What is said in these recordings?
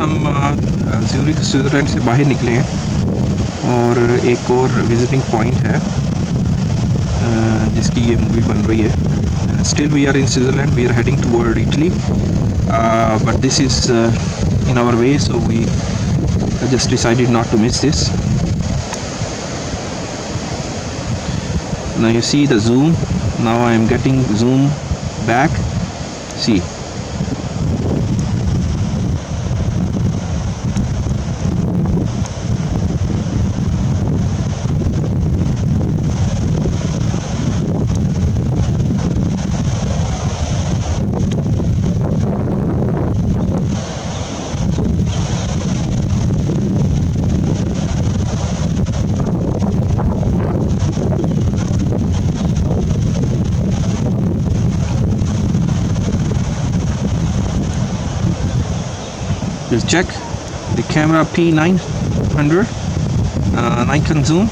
हम Zurich Switzerland से बाहर निकले हैं और एक और विज़िटिंग पॉइंट है जिसकी ये मूवी बन रही है. Still we are in Switzerland, we are heading toward Italy, but this is in our way, so we just decided not to miss this. Now you see the zoom. Now I am getting zoom back. See. Just check the camera P900 Nikon zoom.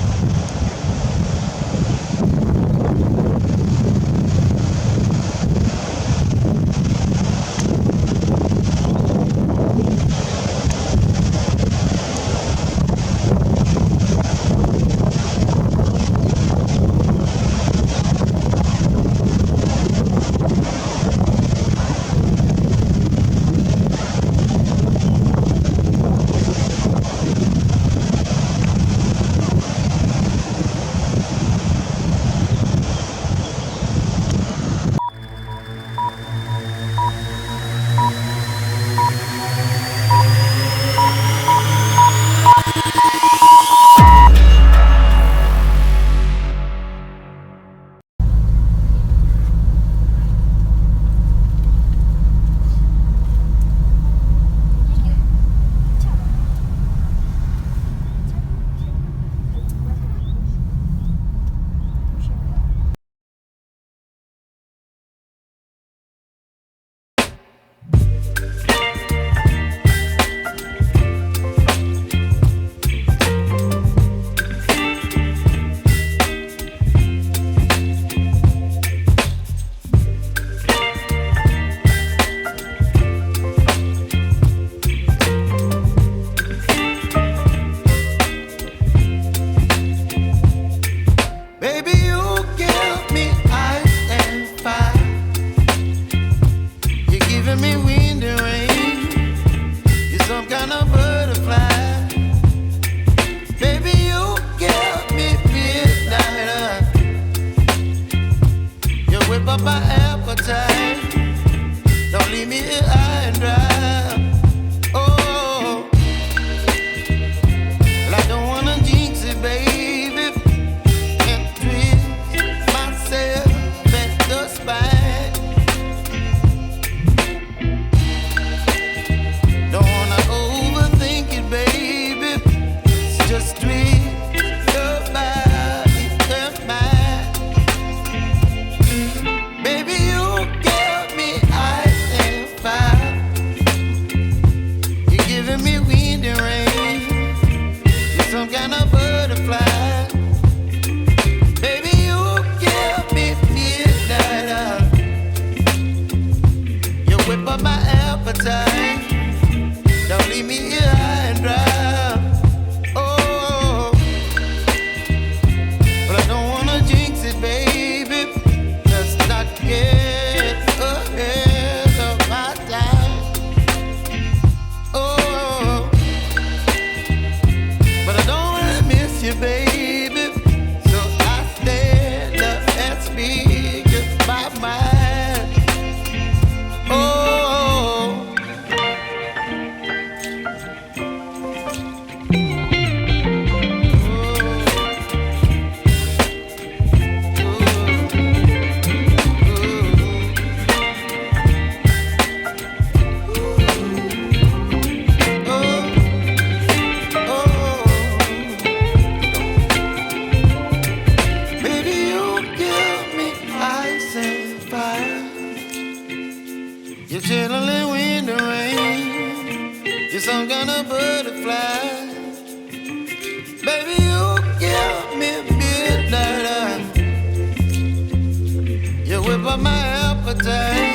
Whip up my appetite.